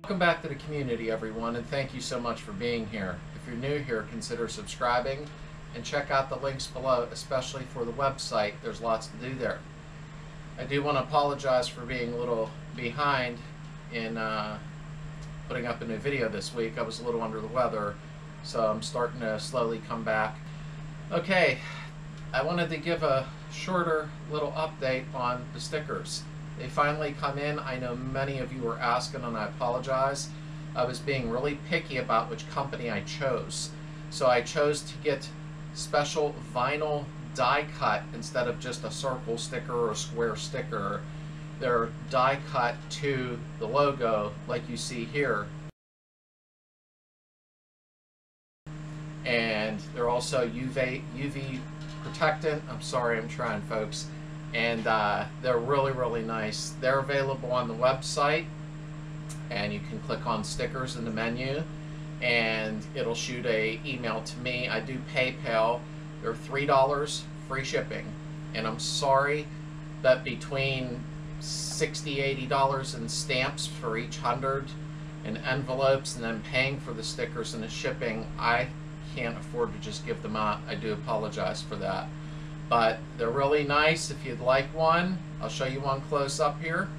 Welcome back to the community, everyone, and thank you so much for being here. If you're new here, consider subscribing and check out the links below, especially for the website. There's lots to do there. I do want to apologize for being a little behind in putting up a new video this week. I was a little under the weather, so I'm starting to slowly come back. Okay, I wanted to give a shorter little update on the stickers. They finally come in. I know many of you were asking, and I apologize. I was being really picky about which company I chose. So I chose to get special vinyl die cut instead of just a circle sticker or a square sticker. They're die cut to the logo like you see here. And they're also UV protectant. I'm sorry, I'm trying, folks. And they're really nice. They're available on the website, and you can click on stickers in the menu and it'll shoot an email to me. I do PayPal. They're $3 free shipping, and I'm sorry that between $60, $80 in stamps for each 100 and envelopes and then paying for the stickers and the shipping, I can't afford to just give them out. I do apologize for that. But they're really nice. If you'd like one, I'll show you one close up here.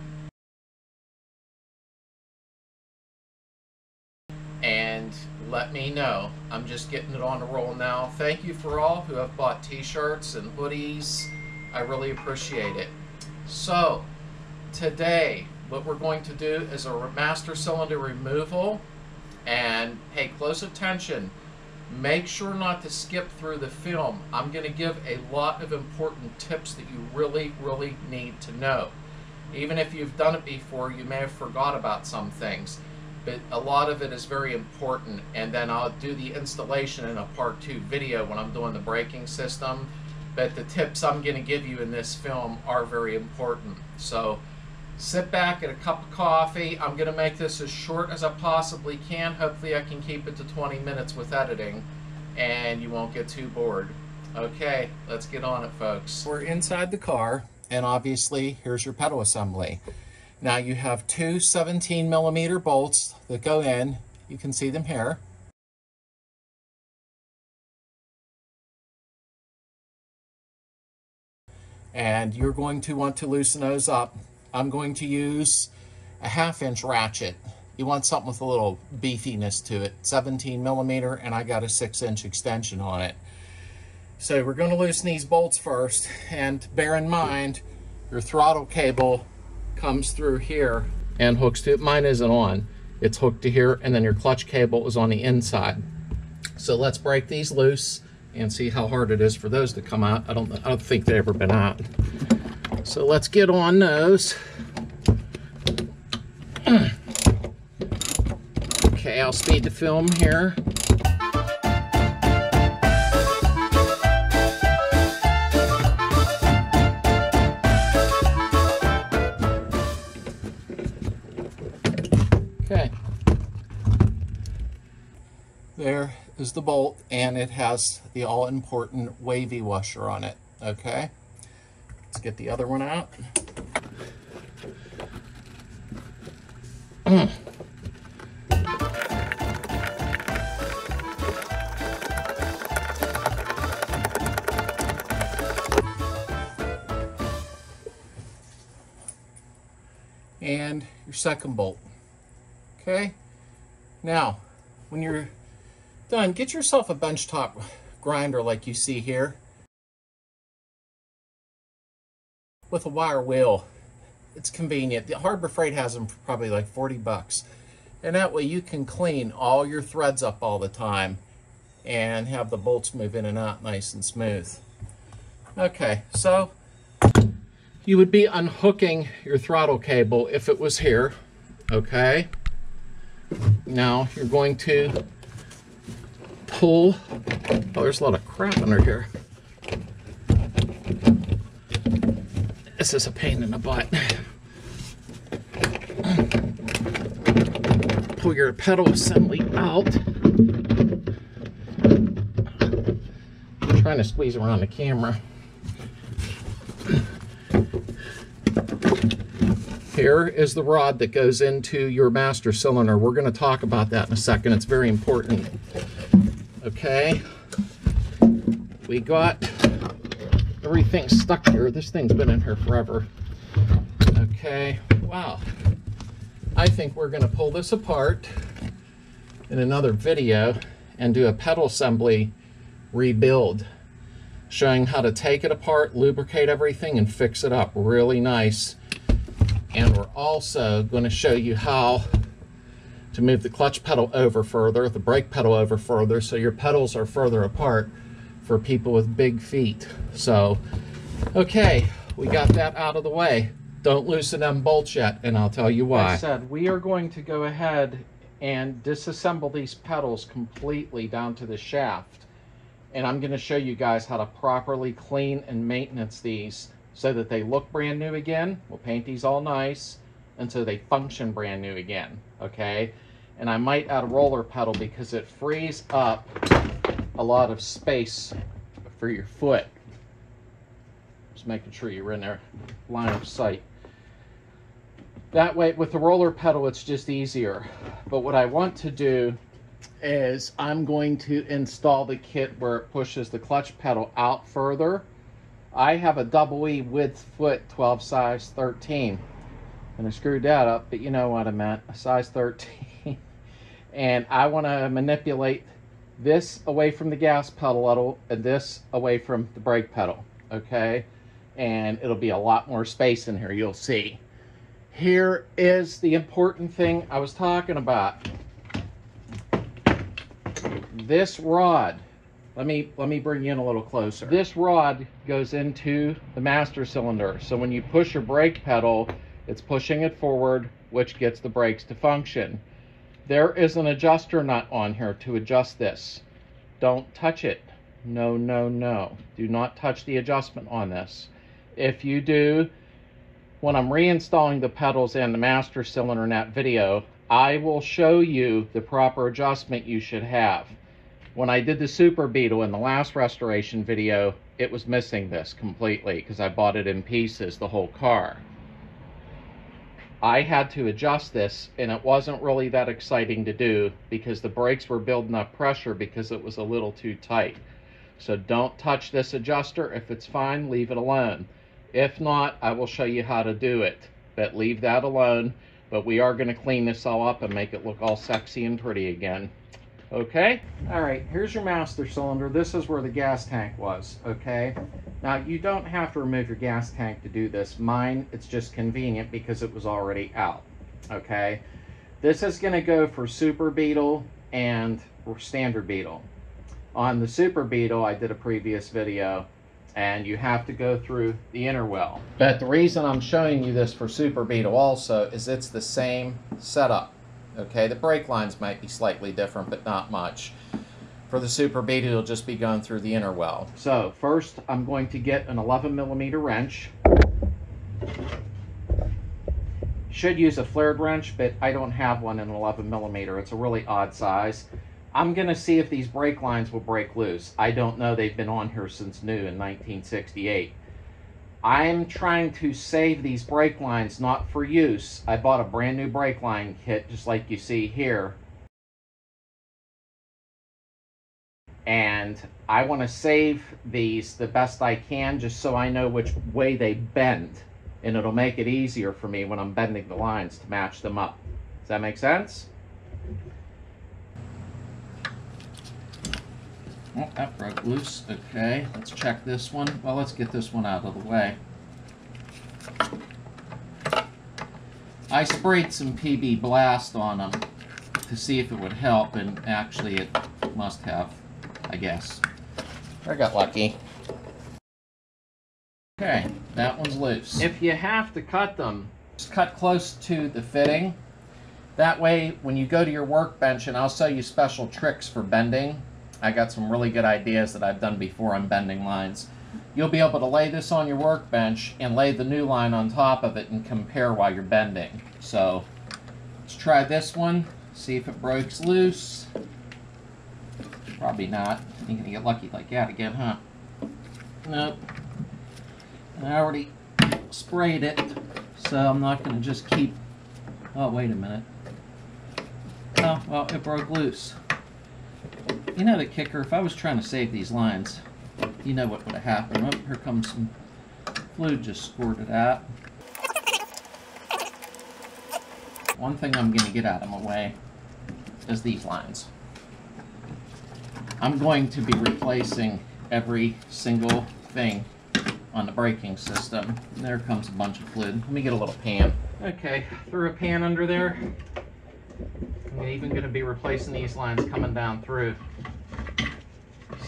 And let me know. I'm just getting it on the roll now. Thank you for all who have bought t-shirts and hoodies. I really appreciate it. So, today, what we're going to do is a master cylinder removal. And pay close attention. Make sure not to skip through the film. I'm going to give a lot of important tips that you really need to know. Even if you've done it before, you may have forgot about some things, but a lot of it is very important. And then I'll do the installation in a part 2 video when I'm doing the braking system. But the tips I'm going to give you in this film are very important. So sit back, get a cup of coffee. I'm going to make this as short as I possibly can. Hopefully I can keep it to 20 minutes with editing and you won't get too bored. Okay, let's get on it, folks. We're inside the car, and obviously here's your pedal assembly. Now you have two 17mm bolts that go in. You can see them here. And you're going to want to loosen those up. I'm going to use a 1/2-inch ratchet. You want something with a little beefiness to it. 17mm, and I got a 6-inch extension on it. So we're going to loosen these bolts first, and bear in mind your throttle cable comes through here and hooks to it. Mine isn't on. It's hooked to here, and then your clutch cable is on the inside. So let's break these loose and see how hard it is for those to come out. I don't think they've ever been out. So let's get on those. Okay, I'll speed the film here. Okay. There is the bolt, and it has the all-important wavy washer on it. Okay. Let's get the other one out. And your second bolt. Okay. Now, when you're done, get yourself a benchtop grinder like you see here, with a wire wheel. It's convenient. The Harbor Freight has them for probably like 40 bucks. And that way you can clean all your threads up all the time and have the bolts move in and out nice and smooth. Okay, so you would be unhooking your throttle cable if it was here. Okay. Now you're going to pull. Oh, there's a lot of crap under here. This is a pain in the butt. Pull your pedal assembly out. I'm trying to squeeze around the camera. Here is the rod that goes into your master cylinder. We're going to talk about that in a second. It's very important. Okay. We got everything stuck here. This thing's been in here forever. Okay. Wow. I think we're going to pull this apart in another video and do a pedal assembly rebuild, showing how to take it apart, lubricate everything, and fix it up really nice. And we're also going to show you how to move the clutch pedal over further, the brake pedal over further, so your pedals are further apart for people with big feet. So, okay, we got that out of the way. Don't loosen them bolts yet, and I'll tell you why. Like I said, we are going to go ahead and disassemble these pedals completely down to the shaft. And I'm going to show you guys how to properly clean and maintenance these so that they look brand new again. We'll paint these all nice, and so they function brand new again, okay? And I might add a roller pedal because it frees up a lot of space for your foot. Just making sure you're in their line of sight. That way, with the roller pedal, it's just easier. But what I want to do is I'm going to install the kit where it pushes the clutch pedal out further. I have a double E width foot 12 size 13, and I screwed that up, but you know what I meant, a size 13. And I want to manipulate this away from the gas pedal and this away from the brake pedal, okay? And it'll be a lot more space in here, you'll see. Here is the important thing I was talking about. This rod, let me bring you in a little closer. This rod goes into the master cylinder. So when you push your brake pedal, it's pushing it forward, which gets the brakes to function. There is an adjuster nut on here to adjust this. Don't touch it. No, no, no. Do not touch the adjustment on this. If you do, when I'm reinstalling the pedals and the master cylinder in that video, I will show you the proper adjustment you should have. When I did the Super Beetle in the last restoration video, it was missing this completely because I bought it in pieces, the whole car. I had to adjust this, and it wasn't really that exciting to do because the brakes were building up pressure because it was a little too tight. So don't touch this adjuster. If it's fine, leave it alone. If not, I will show you how to do it, but leave that alone. But we are going to clean this all up and make it look all sexy and pretty again. Okay? All right, here's your master cylinder. This is where the gas tank was, okay? Now, you don't have to remove your gas tank to do this. Mine, it's just convenient because it was already out, okay? This is going to go for Super Beetle and Standard Beetle. On the Super Beetle, I did a previous video, and you have to go through the inner well. But the reason I'm showing you this for Super Beetle also is it's the same setup. Okay, the brake lines might be slightly different, but not much. For the Super Beetle, it'll just be going through the inner well. So first, I'm going to get an 11mm wrench. Should use a flared wrench, but I don't have one in 11mm. It's a really odd size. I'm going to see if these brake lines will break loose. I don't know. They've been on here since new in 1968. I'm trying to save these brake lines, not for use. I bought a brand new brake line kit, just like you see here. And I want to save these the best I can, just so I know which way they bend. And it'll make it easier for me when I'm bending the lines to match them up. Does that make sense? Oh, that broke loose. Okay, let's check this one. Well, let's get this one out of the way. I sprayed some PB Blast on them to see if it would help, and actually it must have, I guess. I got lucky. Okay, that one's loose. If you have to cut them, just cut close to the fitting. That way, when you go to your workbench, and I'll show you special tricks for bending, I got some really good ideas that I've done before on bending lines. You'll be able to lay this on your workbench and lay the new line on top of it and compare while you're bending. So let's try this one, see if it breaks loose. Probably not. You're gonna get lucky like that again, huh? Nope. I already sprayed it, So I'm not going to just keep... Oh, wait a minute. Oh, well, it broke loose. You know the kicker, if I was trying to save these lines, you know what would have happened. Oh, here comes some fluid just squirted out. One thing I'm going to get out of my way is these lines. I'm going to be replacing every single thing on the braking system. And there comes a bunch of fluid. Let me get a little pan. Okay, threw a pan under there. I'm even going to be replacing these lines coming down through.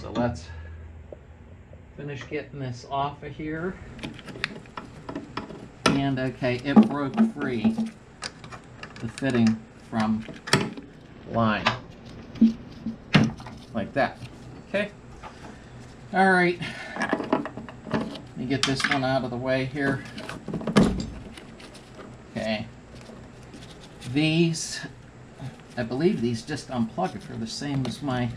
So let's finish getting this off of here. And okay, it broke free, the fitting from line. Like that. Okay. All right. Let me get this one out of the way here. Okay. These, I believe these just unplug if they're the same as my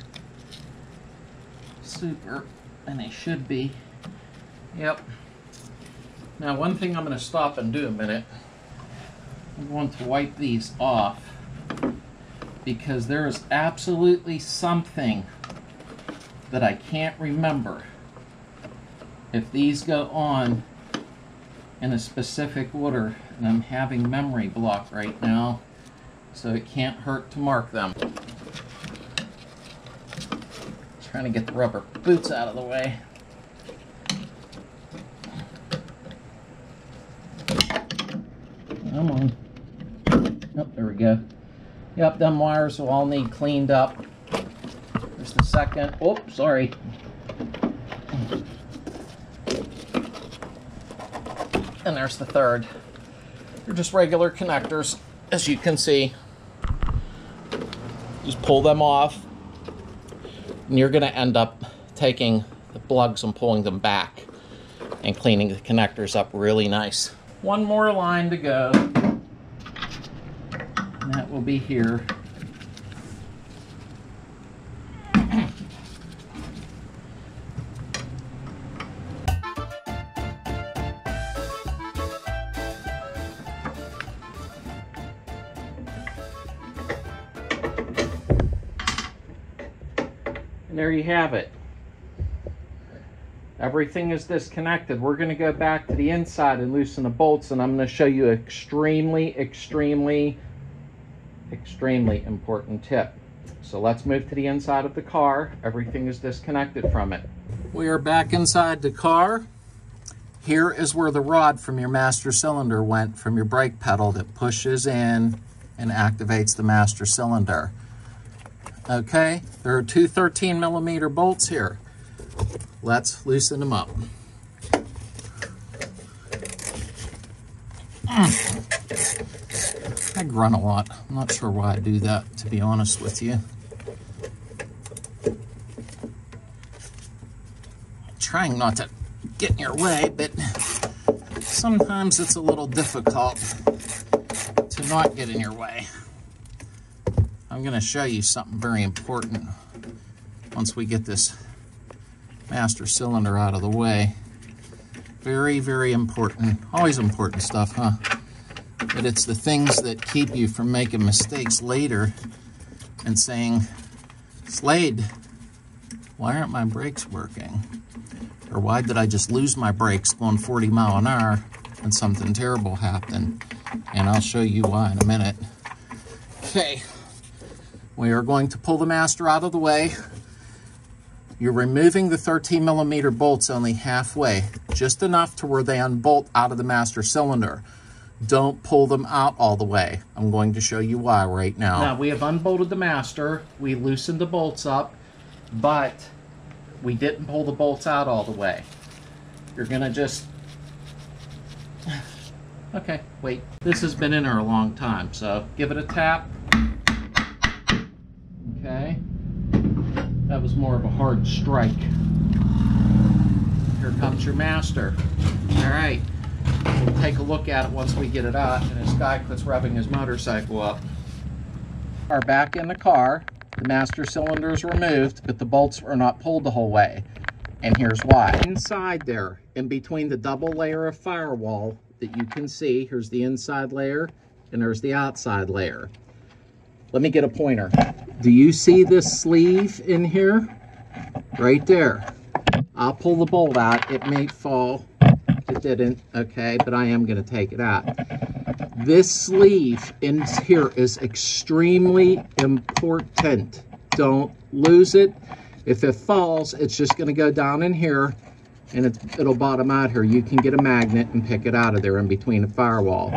Super, and they should be. Yep. Now, one thing I'm going to stop and do a minute. I'm going to wipe these off because there is absolutely something that I can't remember if these go on in a specific order, and I'm having memory block right now, so it can't hurt to mark them. Trying to get the rubber boots out of the way. Come on. Oh, there we go. Yep, them wires will all need cleaned up. There's the second. Oh, sorry. And there's the third. They're just regular connectors, as you can see. Just pull them off, and you're going to end up taking the plugs and pulling them back and cleaning the connectors up really nice. One more line to go, and that will be here. And there you have it. Everything is disconnected. We're going to go back to the inside and loosen the bolts, and I'm going to show you an extremely important tip. So let's move to the inside of the car. Everything is disconnected from it. We are back inside the car. Here is where the rod from your master cylinder went from your brake pedal that pushes in and activates the master cylinder. Okay, there are two 13mm bolts here. Let's loosen them up. I grunt a lot. I'm not sure why I do that, to be honest with you. Trying not to get in your way, but sometimes it's a little difficult to not get in your way. I'm going to show you something very important once we get this master cylinder out of the way. Very, very important. Always important stuff, huh? But it's the things that keep you from making mistakes later and saying, Slade, why aren't my brakes working? Or why did I just lose my brakes going 40 miles an hour and something terrible happened? And I'll show you why in a minute. Okay. We are going to pull the master out of the way. You're removing the 13mm bolts only halfway, just enough to where they unbolt out of the master cylinder. Don't pull them out all the way. I'm going to show you why right now. Now, we have unbolted the master. We loosened the bolts up, but we didn't pull the bolts out all the way. You're going to just... Okay, wait. This has been in there a long time, so give it a tap. Okay, that was more of a hard strike. Here comes your master. All right, we'll take a look at it once we get it out, and this guy quits revving his motorcycle up. Are back in the car. The master cylinder is removed, but the bolts are not pulled the whole way. And here's why. Inside there, in between the double layer of firewall that you can see. Here's the inside layer, and there's the outside layer. Let me get a pointer. Do you see this sleeve in here? Right there. I'll pull the bolt out. It may fall. It didn't, okay, but I am going to take it out. This sleeve in here is extremely important. Don't lose it. If it falls, it's just going to go down in here, and it'll bottom out here. You can get a magnet and pick it out of there in between the firewall.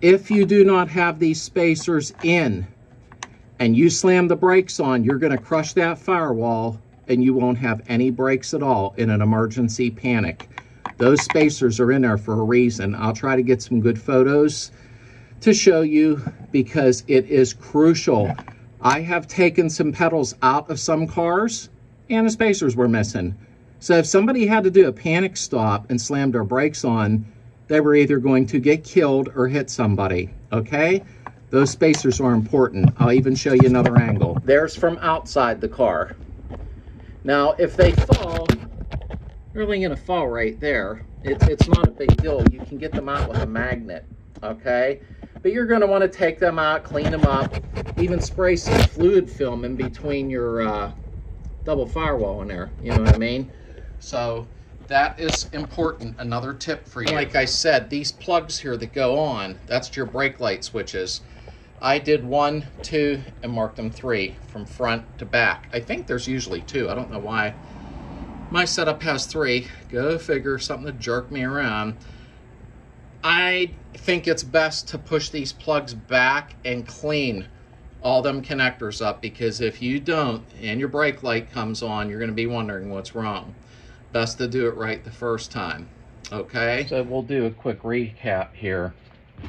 If you do not have these spacers in, and you slam the brakes on, you're going to crush that firewall, and you won't have any brakes at all in an emergency panic. Those spacers are in there for a reason. I'll try to get some good photos to show you because it is crucial. I have taken some pedals out of some cars and the spacers were missing. So if somebody had to do a panic stop and slammed their brakes on, they were either going to get killed or hit somebody, okay? Those spacers are important. I'll even show you another angle. There's from outside the car. Now, if they fall, they're only going to fall right there. It's not a big deal. You can get them out with a magnet, okay? But you're going to want to take them out, clean them up, even spray some fluid film in between your double firewall in there. You know what I mean? So that is important. Another tip for you. Like I said, these plugs here that go on, that's your brake light switches. I did 1, 2, and marked them 3 from front to back. I think there's usually 2. I don't know why. My setup has 3. Go figure, something to jerk me around. I think it's best to push these plugs back and clean all them connectors up, because if you don't and your brake light comes on, you're going to be wondering what's wrong. Best to do it right the first time. Okay, so we'll do a quick recap here.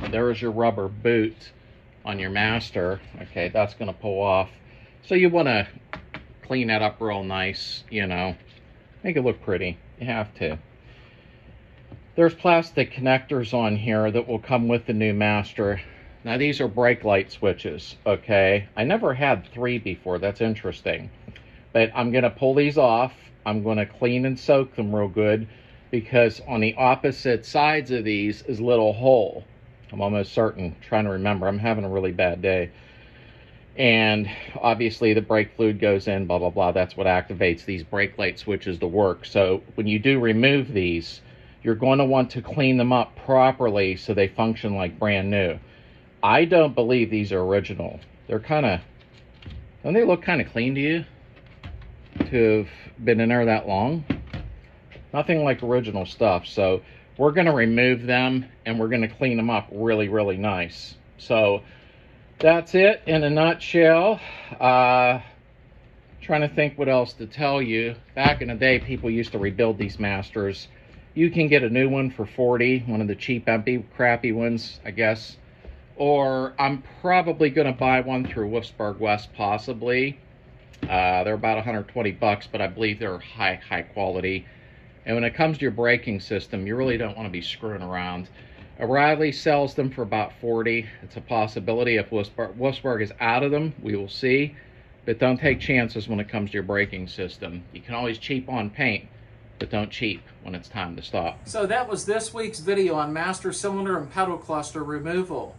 There is your rubber boot on your master. Okay, that's going to pull off. So you want to clean that up real nice, you know, make it look pretty. You have to. There's plastic connectors on here that will come with the new master. Now these are brake light switches, okay? I never had 3 before. That's interesting. But I'm going to pull these off. I'm going to clean and soak them real good, because on the opposite sides of these is a little hole. I'm almost certain, trying to remember. I'm having a really bad day. And obviously the brake fluid goes in, blah, blah, blah. That's what activates these brake light switches to work. So when you do remove these, you're going to want to clean them up properly so they function like brand new. I don't believe these are original. They're kind of, don't they look kind of clean to you? To have been in there that long? Nothing like original stuff. So we're going to remove them and we're going to clean them up really, really nice. So that's it in a nutshell. Trying to think what else to tell you. Back in the day, people used to rebuild these masters. You can get a new one for $40, one of the cheap, empty, crappy ones, I guess. Or I'm probably going to buy one through Wolfsburg West, possibly. They're about 120 bucks, but I believe they're high quality. And when it comes to your braking system, you really don't want to be screwing around. O'Reilly sells them for about 40. It's a possibility. If Wolfsburg is out of them, we will see. But don't take chances when it comes to your braking system. You can always cheap on paint, but don't cheap when it's time to stop. So that was this week's video on master cylinder and pedal cluster removal.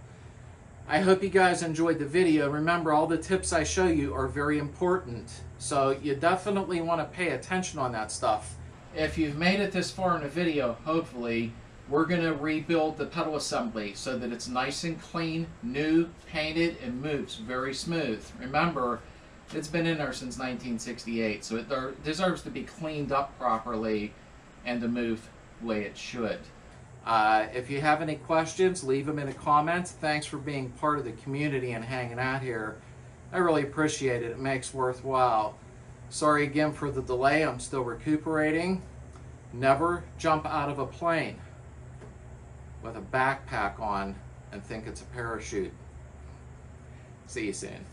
I hope you guys enjoyed the video. Remember, all the tips I show you are very important. So you definitely want to pay attention on that stuff. If you've made it this far in the video, hopefully, we're going to rebuild the pedal assembly so that it's nice and clean, new, painted, and moves very smooth. Remember, it's been in there since 1968, so it deserves to be cleaned up properly and to move the way it should. If you have any questions, leave them in the comments. Thanks for being part of the community and hanging out here. I really appreciate it. It makes it worthwhile. Sorry again for the delay. I'm still recuperating. Never jump out of a plane with a backpack on and think it's a parachute. See you soon.